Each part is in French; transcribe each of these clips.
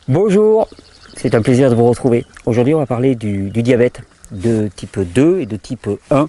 Bonjour, c'est un plaisir de vous retrouver. Aujourd'hui, on va parler du diabète de type 2 et de type 1.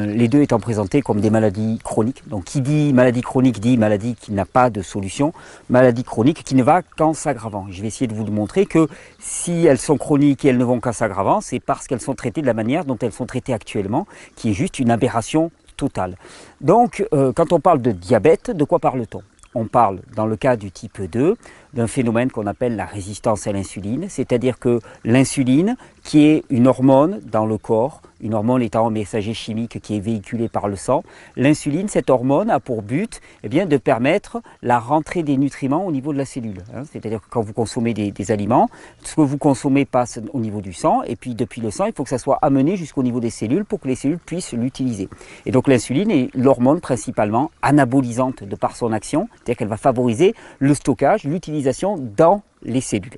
Les deux étant présentés comme des maladies chroniques. Donc qui dit maladie chronique dit maladie qui n'a pas de solution, maladie chronique qui ne va qu'en s'aggravant. Je vais essayer de vous montrer que si elles sont chroniques et elles ne vont qu'en s'aggravant, c'est parce qu'elles sont traitées de la manière dont elles sont traitées actuellement, qui est juste une aberration totale. Donc quand on parle de diabète, de quoi parle-t-on ? On parle, dans le cas du type 2, d'un phénomène qu'on appelle la résistance à l'insuline, c'est-à-dire que l'insuline, qui est une hormone dans le corps, une hormone étant un messager chimique qui est véhiculé par le sang, l'insuline, cette hormone, a pour but de permettre la rentrée des nutriments au niveau de la cellule. C'est-à-dire que quand vous consommez des aliments, ce que vous consommez passe au niveau du sang, et puis depuis le sang, il faut que ça soit amené jusqu'au niveau des cellules pour que les cellules puissent l'utiliser. Et donc l'insuline est l'hormone principalement anabolisante de par son action, c'est-à-dire qu'elle va favoriser le stockage, l'utilisation dans les cellules.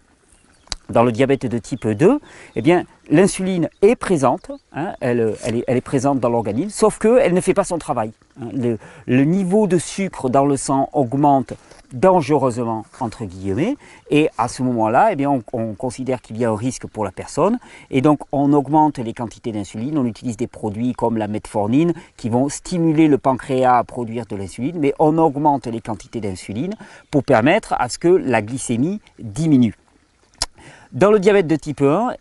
Dans le diabète de type 2, l'insuline est présente, elle est présente dans l'organisme, sauf qu'elle ne fait pas son travail. Le niveau de sucre dans le sang augmente dangereusement, entre guillemets, et à ce moment-là, on considère qu'il y a un risque pour la personne, et donc on augmente les quantités d'insuline, on utilise des produits comme la metformine qui vont stimuler le pancréas à produire de l'insuline, mais on augmente les quantités d'insuline pour permettre à ce que la glycémie diminue. Dans le diabète de type 1,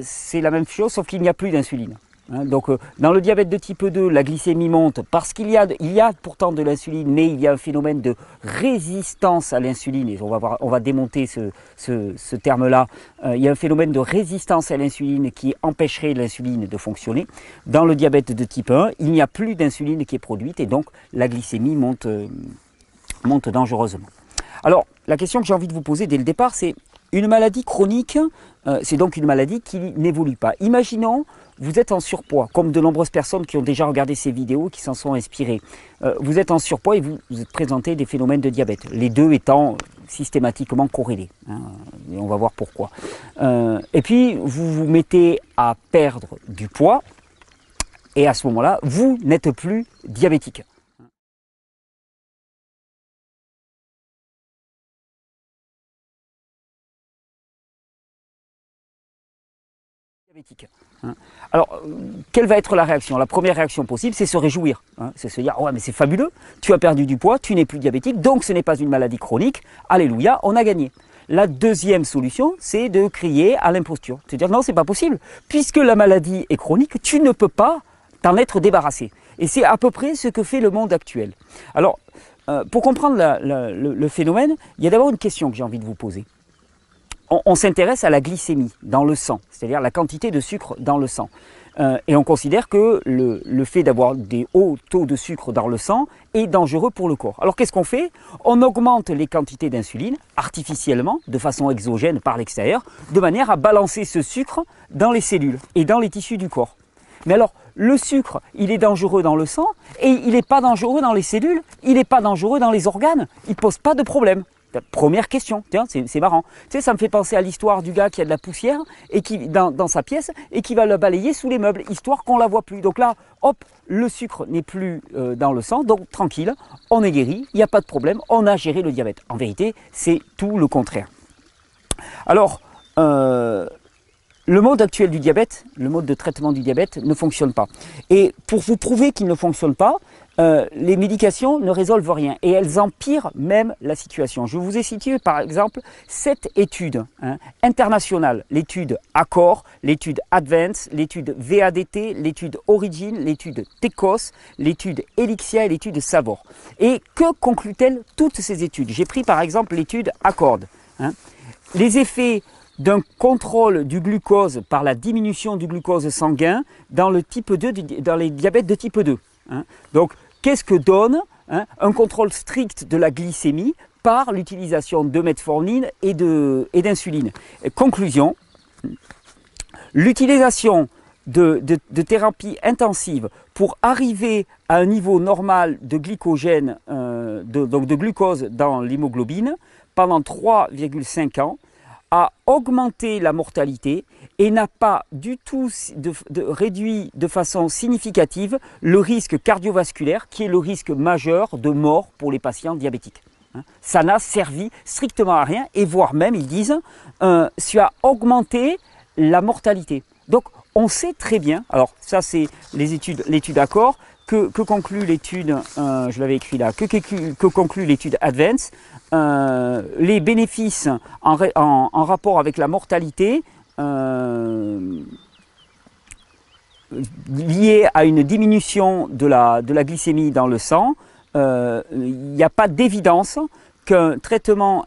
c'est la même chose, sauf qu'il n'y a plus d'insuline. Donc, dans le diabète de type 2, la glycémie monte parce qu'il y a pourtant de l'insuline, mais il y a un phénomène de résistance à l'insuline, et on va démonter ce terme-là. Il y a un phénomène de résistance à l'insuline qui empêcherait l'insuline de fonctionner. Dans le diabète de type 1, il n'y a plus d'insuline qui est produite, et donc la glycémie monte dangereusement. Alors, la question que j'ai envie de vous poser dès le départ, c'est une maladie chronique, c'est donc une maladie qui n'évolue pas. Imaginons, vous êtes en surpoids, comme de nombreuses personnes qui ont déjà regardé ces vidéos, qui s'en sont inspirées. Vous êtes en surpoids et vous présentez des phénomènes de diabète, les deux étant systématiquement corrélés. Et on va voir pourquoi. Et puis, vous vous mettez à perdre du poids, et à ce moment-là, vous n'êtes plus diabétique. Alors, quelle va être la réaction? La première réaction possible, c'est se réjouir. C'est se dire, ouais, mais c'est fabuleux, tu as perdu du poids, tu n'es plus diabétique, donc ce n'est pas une maladie chronique, alléluia, on a gagné. La deuxième solution, c'est de crier à l'imposture. C'est dire, non, c'est pas possible, puisque la maladie est chronique, tu ne peux pas t'en être débarrassé. Et c'est à peu près ce que fait le monde actuel. Alors, pour comprendre le phénomène, il y a d'abord une question que j'ai envie de vous poser. On s'intéresse à la glycémie dans le sang, c'est-à-dire la quantité de sucre dans le sang. Et on considère que le fait d'avoir des hauts taux de sucre dans le sang est dangereux pour le corps. Alors qu'est-ce qu'on fait? On augmente les quantités d'insuline artificiellement, de façon exogène par l'extérieur, de manière à balancer ce sucre dans les cellules et dans les tissus du corps. Mais alors, le sucre, il est dangereux dans le sang et il n'est pas dangereux dans les cellules, il n'est pas dangereux dans les organes, il ne pose pas de problème. Première question, tiens, c'est marrant. Tu sais, ça me fait penser à l'histoire du gars qui a de la poussière et qui dans sa pièce et qui va le balayer sous les meubles, histoire qu'on ne la voit plus. Donc là, hop, le sucre n'est plus dans le sang, donc tranquille, on est guéri, il n'y a pas de problème, on a géré le diabète. En vérité, c'est tout le contraire. Alors, le mode actuel du diabète, le mode de traitement du diabète ne fonctionne pas. Et pour vous prouver qu'il ne fonctionne pas, les médications ne résolvent rien et elles empirent même la situation. Je vous ai cité par exemple 7 études internationales, l'étude ACCORD, l'étude ADVANCE, l'étude VADT, l'étude ORIGIN, l'étude TECOS, l'étude ELIXIA et l'étude SAVOR. Et que concluent-elles toutes ces études? J'ai pris par exemple l'étude ACCORD. Les effets d'un contrôle du glucose par la diminution du glucose sanguin dans le type 2, dans les diabètes de type 2. Donc, qu'est-ce que donne un contrôle strict de la glycémie par l'utilisation de metformine et d'insuline? Conclusion, l'utilisation de thérapies intensives pour arriver à un niveau normal de glycogène, donc de glucose dans l'hémoglobine, pendant 3,5 ans, a augmenté la mortalité et n'a pas du tout réduit de façon significative le risque cardiovasculaire qui est le risque majeur de mort pour les patients diabétiques. hein. Ça n'a servi strictement à rien, et voire même, ils disent, ça a augmenté la mortalité. Donc, on sait très bien, alors ça c'est l'étude Accor, que conclut l'étude, je l'avais écrit là, que conclut l'étude Advance, les bénéfices en rapport avec la mortalité liés à une diminution de la glycémie dans le sang, il n'y a pas d'évidence qu'un traitement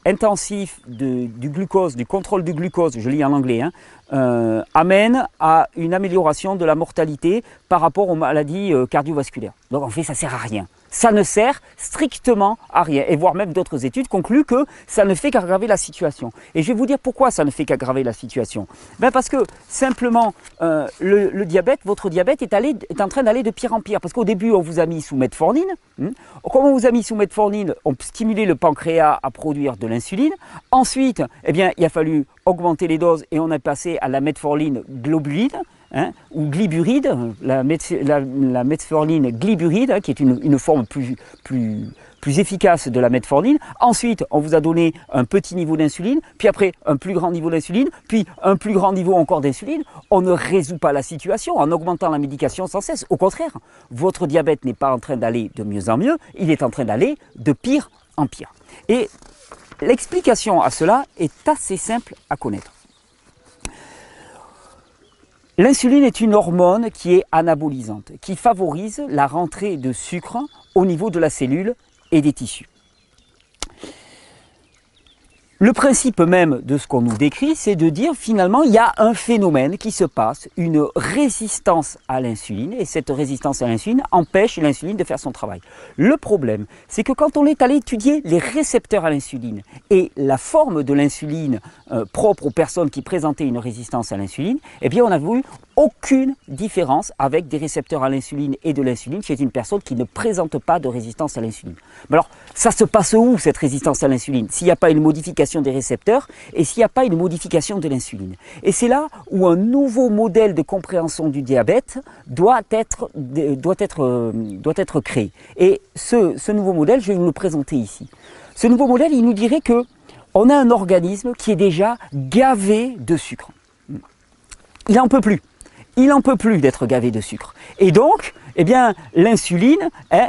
intensif du glucose, du contrôle du glucose, je lis en anglais, hein, amène à une amélioration de la mortalité par rapport aux maladies cardiovasculaires. Donc en fait, ça ne sert à rien. Ça ne sert strictement à rien. Et voire même d'autres études concluent que ça ne fait qu'aggraver la situation. Et je vais vous dire pourquoi ça ne fait qu'aggraver la situation. Ben parce que simplement, le diabète, votre diabète est en train d'aller de pire en pire. Parce qu'au début, on vous a mis sous metformine. Comme on vous a mis sous metformine, on stimulait le pancréas à produire de l'insuline. Ensuite, eh bien, il a fallu augmenter les doses et on est passé à la metformine globulide. Hein, ou glyburide, la metformine glyburide, hein, qui est une forme plus efficace de la metformine. Ensuite, on vous a donné un petit niveau d'insuline, puis après un plus grand niveau d'insuline, puis un plus grand niveau encore d'insuline. On ne résout pas la situation en augmentant la médication sans cesse. Au contraire, votre diabète n'est pas en train d'aller de mieux en mieux, il est en train d'aller de pire en pire. Et l'explication à cela est assez simple à connaître. L'insuline est une hormone qui est anabolisante, qui favorise la rentrée de sucre au niveau de la cellule et des tissus. Le principe même de ce qu'on nous décrit, c'est de dire finalement il y a un phénomène qui se passe, une résistance à l'insuline, et cette résistance à l'insuline empêche l'insuline de faire son travail. Le problème, c'est que quand on est allé étudier les récepteurs à l'insuline et la forme de l'insuline propre aux personnes qui présentaient une résistance à l'insuline, eh bien on n'a vu aucune différence avec des récepteurs à l'insuline et de l'insuline chez une personne qui ne présente pas de résistance à l'insuline. Mais alors, ça se passe où cette résistance à l'insuline? S'il n'y a pas une modification des récepteurs et s'il n'y a pas une modification de l'insuline. Et c'est là où un nouveau modèle de compréhension du diabète doit être créé. Et ce nouveau modèle, je vais vous le présenter ici. Ce nouveau modèle, il nous dirait que on a un organisme qui est déjà gavé de sucre. Il n'en peut plus. Il n'en peut plus d'être gavé de sucre. Et donc, eh bien, l'insuline, hein,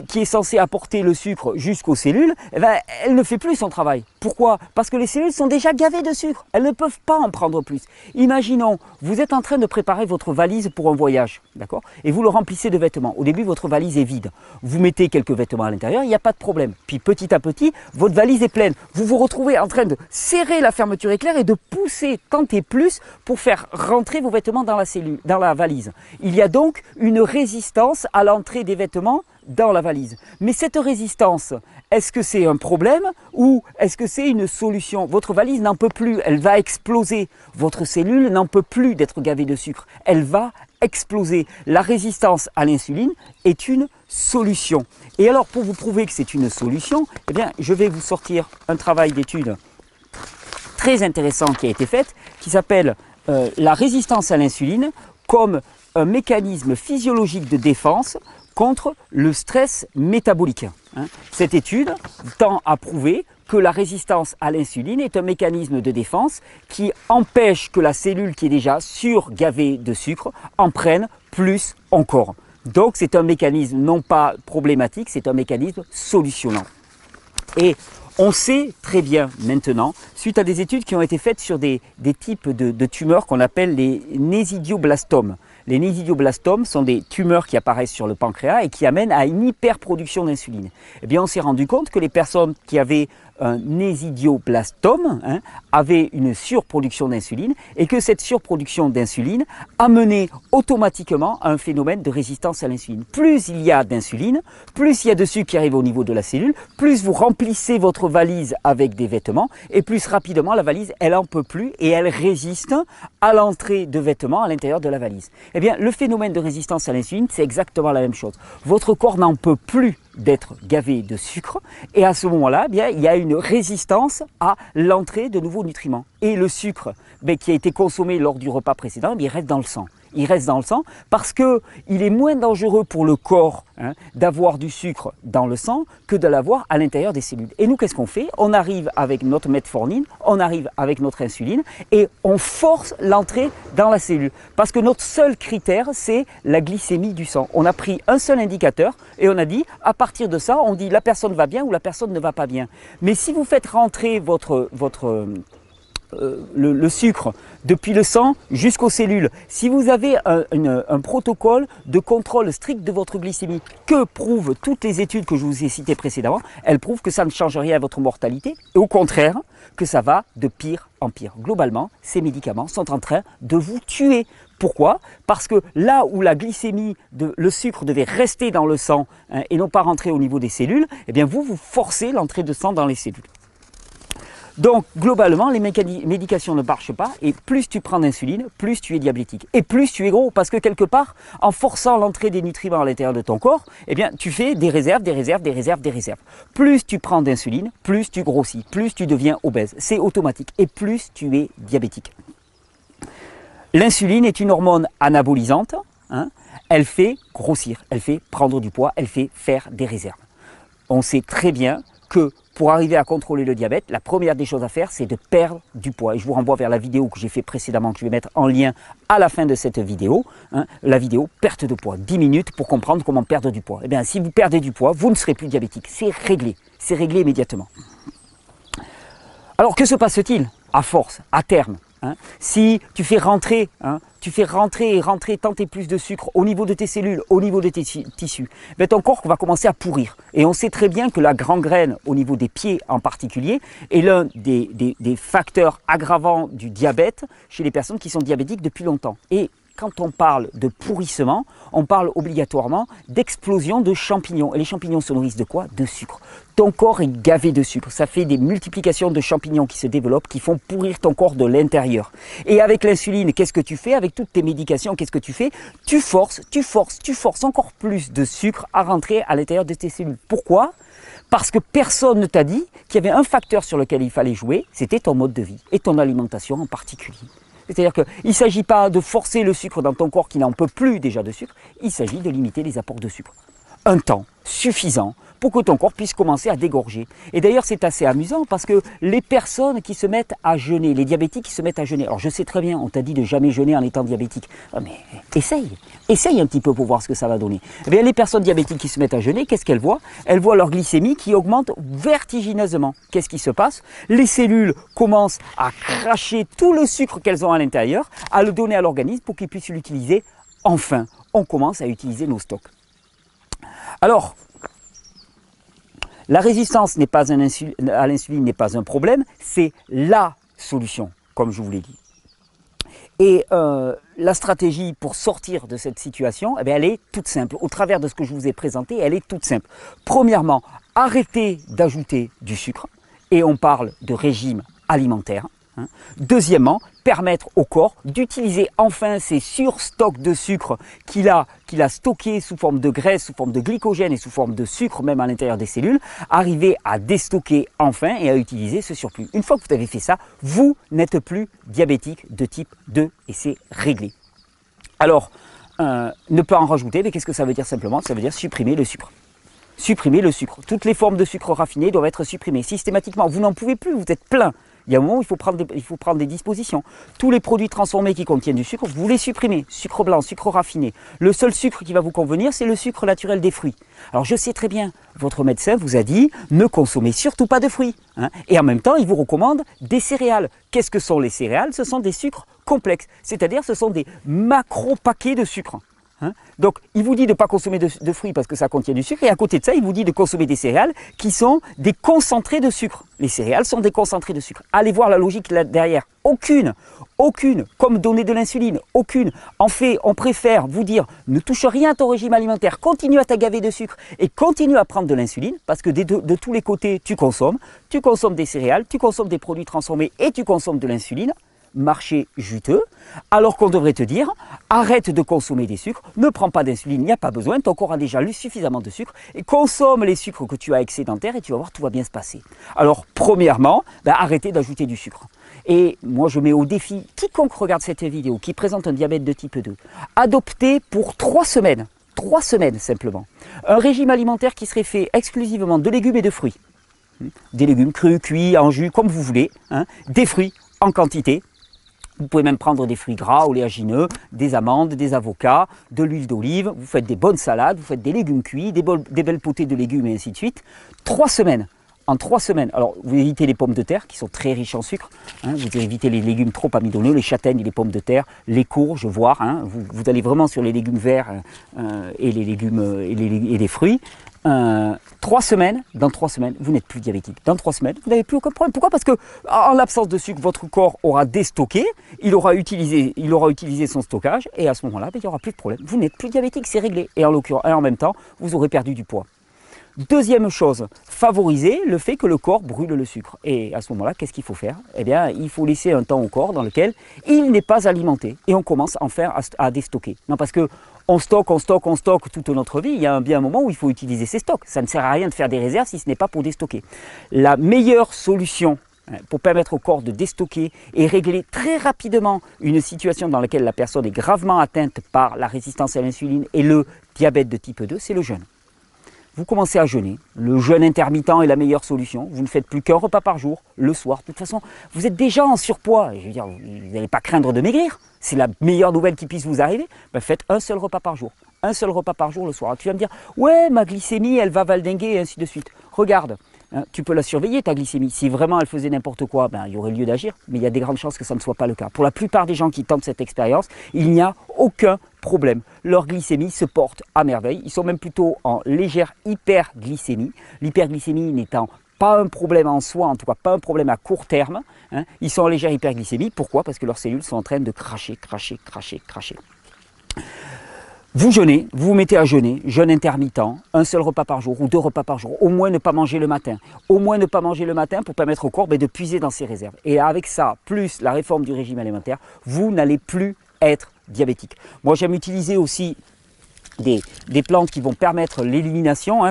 qui est censée apporter le sucre jusqu'aux cellules, eh bien, elle ne fait plus son travail. Pourquoi? Parce que les cellules sont déjà gavées de sucre. Elles ne peuvent pas en prendre plus. Imaginons, vous êtes en train de préparer votre valise pour un voyage, d'accord? Et vous le remplissez de vêtements. Au début, votre valise est vide. Vous mettez quelques vêtements à l'intérieur, il n'y a pas de problème. Puis petit à petit, votre valise est pleine. Vous vous retrouvez en train de serrer la fermeture éclair et de pousser tant et plus pour faire rentrer vos vêtements dans la valise. Il y a donc une résistance à l'entrée des vêtements dans la valise. Mais cette résistance, est-ce que c'est un problème ou est-ce que c'est une solution? Votre valise n'en peut plus, elle va exploser. Votre cellule n'en peut plus d'être gavée de sucre, elle va exploser. La résistance à l'insuline est une solution. Et alors, pour vous prouver que c'est une solution, eh bien, je vais vous sortir un travail d'étude très intéressant qui a été fait, qui s'appelle la résistance à l'insuline comme un mécanisme physiologique de défense contre le stress métabolique. Cette étude tend à prouver que la résistance à l'insuline est un mécanisme de défense qui empêche que la cellule qui est déjà surgavée de sucre en prenne plus encore. Donc c'est un mécanisme non pas problématique, c'est un mécanisme solutionnant. Et on sait très bien maintenant, suite à des études qui ont été faites sur des types de tumeurs qu'on appelle les nésidioblastomes. Les nésidioblastomes sont des tumeurs qui apparaissent sur le pancréas et qui amènent à une hyperproduction d'insuline. Eh bien, on s'est rendu compte que les personnes qui avaient un nésidioblastome avaient une surproduction d'insuline et que cette surproduction d'insuline amenait automatiquement à un phénomène de résistance à l'insuline. Plus il y a d'insuline, plus il y a de sucre qui arrive au niveau de la cellule, plus vous remplissez votre valise avec des vêtements et plus rapidement la valise, elle en peut plus et elle résiste à l'entrée de vêtements à l'intérieur de la valise. Eh bien, le phénomène de résistance à l'insuline, c'est exactement la même chose. Votre corps n'en peut plus d'être gavé de sucre et à ce moment-là, eh bien, il y a une résistance à l'entrée de nouveaux nutriments. Et le sucre qui a été consommé lors du repas précédent, eh bien, il reste dans le sang. il reste dans le sang parce qu'il est moins dangereux pour le corps d'avoir du sucre dans le sang que de l'avoir à l'intérieur des cellules. Et nous, qu'est-ce qu'on fait? On arrive avec notre metformine, on arrive avec notre insuline et on force l'entrée dans la cellule. Parce que notre seul critère, c'est la glycémie du sang. On a pris un seul indicateur et on a dit, à partir de ça, on dit la personne va bien ou la personne ne va pas bien. Mais si vous faites rentrer le sucre depuis le sang jusqu'aux cellules, si vous avez un protocole de contrôle strict de votre glycémie, que prouvent toutes les études que je vous ai citées précédemment, elles prouvent que ça ne change rien à votre mortalité et au contraire que ça va de pire en pire. Globalement, ces médicaments sont en train de vous tuer. Pourquoi? Parce que là où la glycémie, le sucre devait rester dans le sang et non pas rentrer au niveau des cellules, eh bien vous forcez l'entrée de sang dans les cellules. Donc, globalement, les médications ne marchent pas et plus tu prends d'insuline, plus tu es diabétique. Et plus tu es gros, parce que quelque part, en forçant l'entrée des nutriments à l'intérieur de ton corps, eh bien, tu fais des réserves, des réserves, des réserves, des réserves. Plus tu prends d'insuline, plus tu grossis, plus tu deviens obèse. C'est automatique. Et plus tu es diabétique. L'insuline est une hormone anabolisante. Elle fait grossir, elle fait prendre du poids, elle fait faire des réserves. On sait très bien que pour arriver à contrôler le diabète, la première des choses à faire, c'est de perdre du poids. Et je vous renvoie vers la vidéo que j'ai fait précédemment, que je vais mettre en lien à la fin de cette vidéo. La vidéo perte de poids, 10 minutes pour comprendre comment perdre du poids. Eh bien, si vous perdez du poids, vous ne serez plus diabétique. C'est réglé immédiatement. Alors, que se passe-t-il à force, à terme? Si tu fais rentrer tant et plus de sucre au niveau de tes cellules, au niveau de tes tissus, ben ton corps va commencer à pourrir. Et on sait très bien que la gangrène, au niveau des pieds en particulier, est l'un des facteurs aggravants du diabète chez les personnes qui sont diabétiques depuis longtemps. Et quand on parle de pourrissement, on parle obligatoirement d'explosion de champignons. Et les champignons se nourrissent de quoi? De sucre. Ton corps est gavé de sucre. Ça fait des multiplications de champignons qui se développent, qui font pourrir ton corps de l'intérieur. Et avec l'insuline, qu'est-ce que tu fais? Avec toutes tes médications, qu'est-ce que tu fais? Tu forces encore plus de sucre à rentrer à l'intérieur de tes cellules. Pourquoi? Parce que personne ne t'a dit qu'il y avait un facteur sur lequel il fallait jouer, c'était ton mode de vie et ton alimentation en particulier. C'est-à-dire qu'il ne s'agit pas de forcer le sucre dans ton corps qui n'en peut plus déjà de sucre, il s'agit de limiter les apports de sucre. Un temps suffisant pour que ton corps puisse commencer à dégorger. Et d'ailleurs, c'est assez amusant parce que les personnes qui se mettent à jeûner, les diabétiques qui se mettent à jeûner, alors je sais très bien, on t'a dit de jamais jeûner en étant diabétique, mais essaye un petit peu pour voir ce que ça va donner. Eh bien, les personnes diabétiques qui se mettent à jeûner, qu'est-ce qu'elles voient? Elles voient leur glycémie qui augmente vertigineusement. Qu'est-ce qui se passe? Les cellules commencent à cracher tout le sucre qu'elles ont à l'intérieur, à le donner à l'organisme pour qu'il puisse l'utiliser. Enfin, on commence à utiliser nos stocks. Alors, la résistance à l'insuline n'est pas un problème, c'est la solution, comme je vous l'ai dit. Et la stratégie pour sortir de cette situation, eh bien, elle est toute simple. Au travers de ce que je vous ai présenté, elle est toute simple. Premièrement, arrêtez d'ajouter du sucre, et on parle de régime alimentaire. Deuxièmement, permettre au corps d'utiliser enfin ces surstocks de sucre qu'il a stockés sous forme de graisse, sous forme de glycogène et sous forme de sucre même à l'intérieur des cellules, arriver à déstocker enfin et à utiliser ce surplus. Une fois que vous avez fait ça, vous n'êtes plus diabétique de type 2 et c'est réglé. Alors, ne pas en rajouter, mais qu'est-ce que ça veut dire simplement? Ça veut dire supprimer le sucre. Supprimer le sucre. Toutes les formes de sucre raffiné doivent être supprimées systématiquement. Vous n'en pouvez plus, vous êtes plein. Il y a un moment où il faut prendre des dispositions. Tous les produits transformés qui contiennent du sucre, vous les supprimez. Sucre blanc, sucre raffiné. Le seul sucre qui va vous convenir, c'est le sucre naturel des fruits. Alors je sais très bien, votre médecin vous a dit, ne consommez surtout pas de fruits. Et en même temps, il vous recommande des céréales. Qu'est-ce que sont les céréales? Ce sont des sucres complexes. C'est-à-dire, ce sont des macro-paquets de sucre. Donc, il vous dit de ne pas consommer de fruits parce que ça contient du sucre. Et à côté de ça, il vous dit de consommer des céréales qui sont des concentrés de sucre. Les céréales sont des concentrés de sucre. Allez voir la logique là derrière. Aucune, comme donner de l'insuline, aucune. En fait, on préfère vous dire, ne touche rien à ton régime alimentaire, continue à t'agaver de sucre et continue à prendre de l'insuline parce que de tous les côtés, tu consommes des céréales, tu consommes des produits transformés et tu consommes de l'insuline. Marché juteux, alors qu'on devrait te dire arrête de consommer des sucres, ne prends pas d'insuline, il n'y a pas besoin, ton corps a déjà suffisamment de sucre, et consomme les sucres que tu as excédentaires et tu vas voir, tout va bien se passer. Alors, premièrement, arrêtez d'ajouter du sucre. Et moi, je mets au défi quiconque regarde cette vidéo, qui présente un diabète de type 2, adoptez pour 3 semaines simplement, un régime alimentaire qui serait fait exclusivement de légumes et de fruits. Des légumes crus, cuits, en jus, comme vous voulez, des fruits en quantité. Vous pouvez même prendre des fruits gras, oléagineux, des amandes, des avocats, de l'huile d'olive, vous faites des bonnes salades, vous faites des légumes cuits, des belles potées de légumes et ainsi de suite. 3 semaines. En 3 semaines, alors vous évitez les pommes de terre qui sont très riches en sucre, vous évitez les légumes trop amidonneux, les châtaignes et les pommes de terre, les courges, voire, vous allez vraiment sur les légumes verts et les légumes et les fruits. 3 semaines, dans 3 semaines, vous n'êtes plus diabétique. Dans 3 semaines, vous n'avez plus aucun problème. Pourquoi? Parce que en l'absence de sucre, votre corps aura déstocké, il aura utilisé son stockage, et à ce moment-là, il n'y aura plus de problème. Vous n'êtes plus diabétique, c'est réglé. Et en même temps, vous aurez perdu du poids. Deuxième chose, favoriser le fait que le corps brûle le sucre. Et à ce moment-là, qu'est-ce qu'il faut faire? Eh bien, il faut laisser un temps au corps dans lequel il n'est pas alimenté. Et on commence enfin à déstocker. Non, parce que on stocke toute notre vie. Il y a bien un moment où il faut utiliser ces stocks. Ça ne sert à rien de faire des réserves si ce n'est pas pour déstocker. La meilleure solution pour permettre au corps de déstocker et régler très rapidement une situation dans laquelle la personne est gravement atteinte par la résistance à l'insuline et le diabète de type 2, c'est le jeûne. Vous commencez à jeûner. Le jeûne intermittent est la meilleure solution. Vous ne faites plus qu'un repas par jour, le soir. De toute façon, vous êtes déjà en surpoids. Je veux dire, vous n'allez pas craindre de maigrir. C'est la meilleure nouvelle qui puisse vous arriver. Faites un seul repas par jour. Un seul repas par jour le soir. Alors, tu vas me dire, ouais, ma glycémie, elle va valdinguer et ainsi de suite. Regarde, tu peux la surveiller, ta glycémie. Si vraiment elle faisait n'importe quoi, il y aurait lieu d'agir. Mais il y a des grandes chances que ça ne soit pas le cas. Pour la plupart des gens qui tentent cette expérience, il n'y a aucun problème. Leur glycémie se porte à merveille. Ils sont même plutôt en légère hyperglycémie. L'hyperglycémie n'étant pas un problème en soi, en tout cas pas un problème à court terme. Ils sont en légère hyperglycémie. Pourquoi? Parce que leurs cellules sont en train de cracher. Vous jeûnez, vous vous mettez à jeûner, jeûne intermittent, un seul repas par jour ou 2 repas par jour, au moins ne pas manger le matin. Au moins ne pas manger le matin pour permettre au corps de puiser dans ses réserves. Et avec ça, plus la réforme du régime alimentaire, vous n'allez plus être diabétique. Moi, j'aime utiliser aussi des plantes qui vont permettre l'élimination.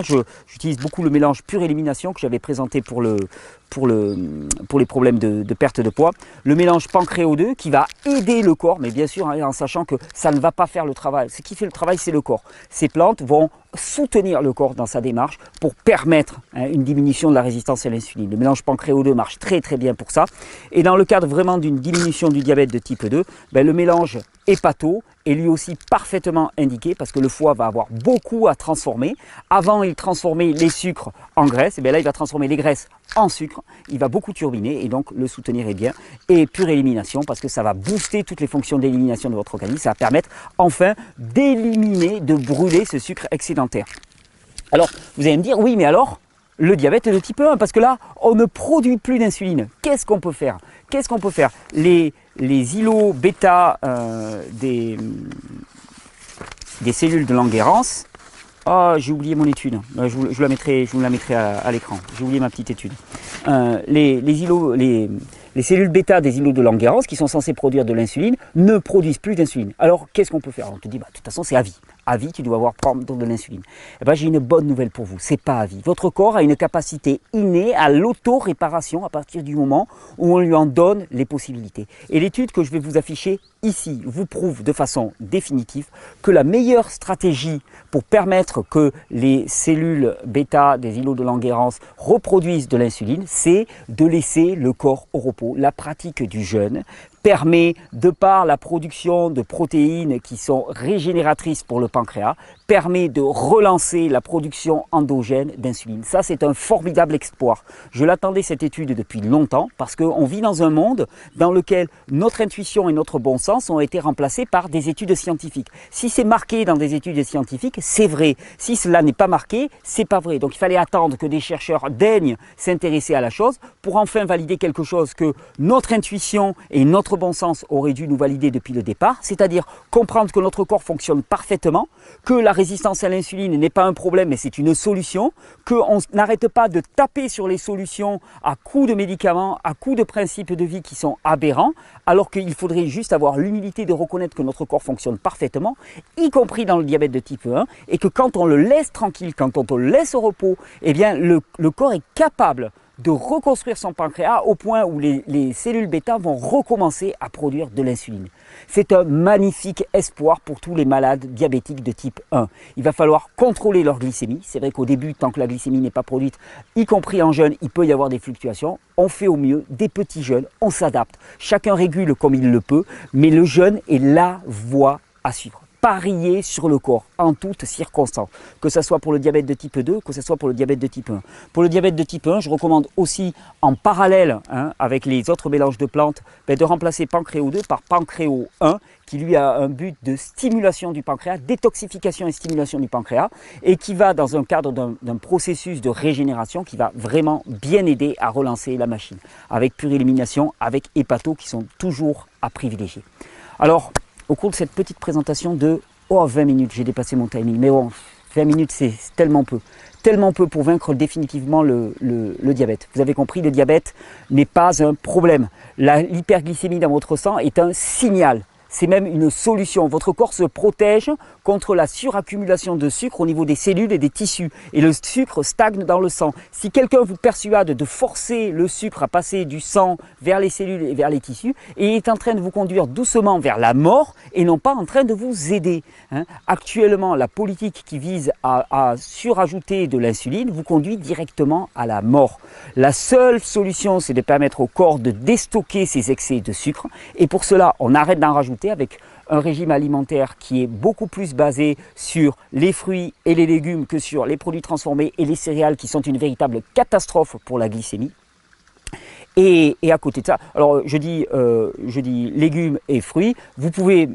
J'utilise beaucoup le mélange pure élimination que j'avais présenté pour les problèmes de perte de poids. Le mélange pancréo 2 qui va aider le corps, mais bien sûr en sachant que ça ne va pas faire le travail. Ce qui fait le travail, c'est le corps. Ces plantes vont soutenir le corps dans sa démarche pour permettre une diminution de la résistance à l'insuline. Le mélange pancréo 2 marche très très bien pour ça. Et dans le cadre vraiment d'une diminution du diabète de type 2, le mélange hépato est lui aussi parfaitement indiqué parce que le foie va avoir beaucoup à transformer. Avant, il transformait les sucres en graisse, et bien là, il va transformer les graisses en sucre. Il va beaucoup turbiner et donc le soutenir est bien. Et pure élimination parce que ça va booster toutes les fonctions d'élimination de votre organisme. Ça va permettre enfin d'éliminer, de brûler ce sucre excédentaire. Alors, vous allez me dire, oui, mais alors le diabète est de type 1 parce que là, on ne produit plus d'insuline. Qu'est-ce qu'on peut faire? Les îlots bêta des cellules de Langerhans. Ah, j'ai oublié mon étude. Je vous la mettrai à l'écran. J'ai oublié ma petite étude. Les cellules bêta des îlots de Langerhans, qui sont censées produire de l'insuline, ne produisent plus d'insuline. Alors, qu'est-ce qu'on peut faire? On te dit, de toute façon, c'est à vie. À vie, tu dois avoir prendre de l'insuline. Eh bien, j'ai une bonne nouvelle pour vous. C'est pas à vie. Votre corps a une capacité innée à l'auto-réparation à partir du moment où on lui en donne les possibilités. Et l'étude que je vais vous afficher ici vous prouve de façon définitive que la meilleure stratégie pour permettre que les cellules bêta des îlots de Langerhans reproduisent de l'insuline, c'est de laisser le corps au repos. La pratique du jeûne permet, de par la production de protéines qui sont régénératrices pour le pancréas, permet de relancer la production endogène d'insuline. Ça, c'est un formidable exploit. Je l'attendais cette étude depuis longtemps parce qu'on vit dans un monde dans lequel notre intuition et notre bon sens ont été remplacés par des études scientifiques. Si c'est marqué dans des études scientifiques, c'est vrai. Si cela n'est pas marqué, c'est pas vrai. Donc il fallait attendre que des chercheurs daignent s'intéresser à la chose pour enfin valider quelque chose que notre intuition et notre votre bon sens aurait dû nous valider depuis le départ, c'est-à-dire comprendre que notre corps fonctionne parfaitement, que la résistance à l'insuline n'est pas un problème mais c'est une solution, qu'on n'arrête pas de taper sur les solutions à coups de médicaments, à coups de principes de vie qui sont aberrants, alors qu'il faudrait juste avoir l'humilité de reconnaître que notre corps fonctionne parfaitement, y compris dans le diabète de type 1, et que quand on le laisse tranquille, quand on le laisse au repos, eh bien le corps est capable de reconstruire son pancréas au point où les cellules bêta vont recommencer à produire de l'insuline. C'est un magnifique espoir pour tous les malades diabétiques de type 1. Il va falloir contrôler leur glycémie. C'est vrai qu'au début, tant que la glycémie n'est pas produite, y compris en jeûne, il peut y avoir des fluctuations. On fait au mieux, des petits jeûnes, on s'adapte. Chacun régule comme il le peut, mais le jeûne est la voie à suivre. Parier sur le corps en toutes circonstances, que ce soit pour le diabète de type 2, que ce soit pour le diabète de type 1. Pour le diabète de type 1, je recommande aussi en parallèle avec les autres mélanges de plantes de remplacer Pancréo 2 par Pancréo 1 qui lui a un but de stimulation du pancréas, détoxification et stimulation du pancréas et qui va dans un cadre d'un processus de régénération qui va vraiment bien aider à relancer la machine avec pure élimination, avec hépato qui sont toujours à privilégier. Alors, au cours de cette petite présentation de 20 minutes, j'ai dépassé mon timing, mais bon, 20 minutes c'est tellement peu pour vaincre définitivement le diabète. Vous avez compris, le diabète n'est pas un problème. L'hyperglycémie dans votre sang est un signal. C'est même une solution. Votre corps se protège contre la suraccumulation de sucre au niveau des cellules et des tissus. Et le sucre stagne dans le sang. Si quelqu'un vous persuade de forcer le sucre à passer du sang vers les cellules et vers les tissus, et est en train de vous conduire doucement vers la mort et non pas en train de vous aider. Actuellement, la politique qui vise à surajouter de l'insuline vous conduit directement à la mort. La seule solution, c'est de permettre au corps de déstocker ses excès de sucre. Et pour cela, on arrête d'en rajouter avec un régime alimentaire qui est beaucoup plus basé sur les fruits et les légumes que sur les produits transformés et les céréales qui sont une véritable catastrophe pour la glycémie. Et à côté de ça, alors je dis légumes et fruits, vous pouvez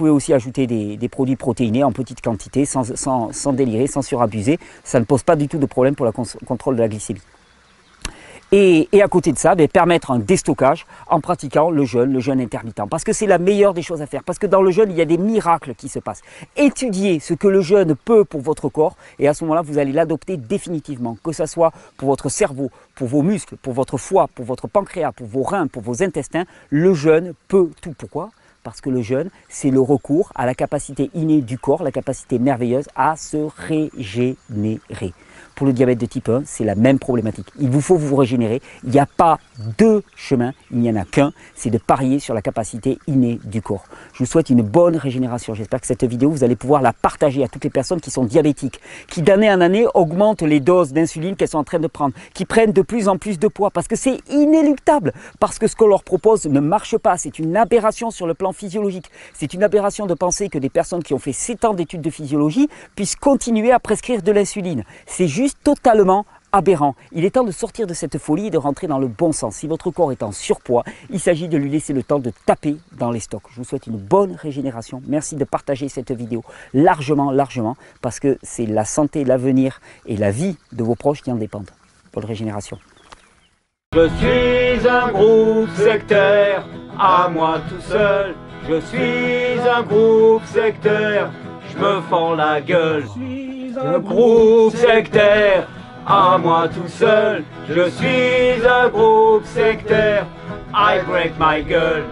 aussi ajouter des produits protéinés en petite quantité sans délirer, sans surabuser. Ça ne pose pas du tout de problème pour le contrôle de la glycémie. Et à côté de ça, permettre un déstockage en pratiquant le jeûne intermittent. Parce que c'est la meilleure des choses à faire. Parce que dans le jeûne, il y a des miracles qui se passent. Étudiez ce que le jeûne peut pour votre corps. Et à ce moment-là, vous allez l'adopter définitivement. Que ce soit pour votre cerveau, pour vos muscles, pour votre foie, pour votre pancréas, pour vos reins, pour vos intestins. Le jeûne peut tout. Pourquoi ? Parce que le jeûne, c'est le recours à la capacité innée du corps, la capacité merveilleuse à se régénérer. Pour le diabète de type 1, c'est la même problématique. Il vous faut vous régénérer. Il n'y a pas deux chemins, il n'y en a qu'un. C'est de parier sur la capacité innée du corps. Je vous souhaite une bonne régénération. J'espère que cette vidéo, vous allez pouvoir la partager à toutes les personnes qui sont diabétiques, qui d'année en année augmentent les doses d'insuline qu'elles sont en train de prendre, qui prennent de plus en plus de poids parce que c'est inéluctable, parce que ce qu'on leur propose ne marche pas. C'est une aberration sur le plan physiologique. C'est une aberration de penser que des personnes qui ont fait 7 ans d'études de physiologie puissent continuer à prescrire de l'insuline. C'est juste totalement aberrant. Il est temps de sortir de cette folie et de rentrer dans le bon sens. Si votre corps est en surpoids, il s'agit de lui laisser le temps de taper dans les stocks. Je vous souhaite une bonne régénération. Merci de partager cette vidéo largement, parce que c'est la santé, l'avenir et la vie de vos proches qui en dépendent. Bonne régénération. Je suis un groupe sectaire, à moi tout seul. Je suis un groupe sectaire, je me fends la gueule. Un groupe sectaire, à moi tout seul. Je suis un groupe sectaire, I break my gueule.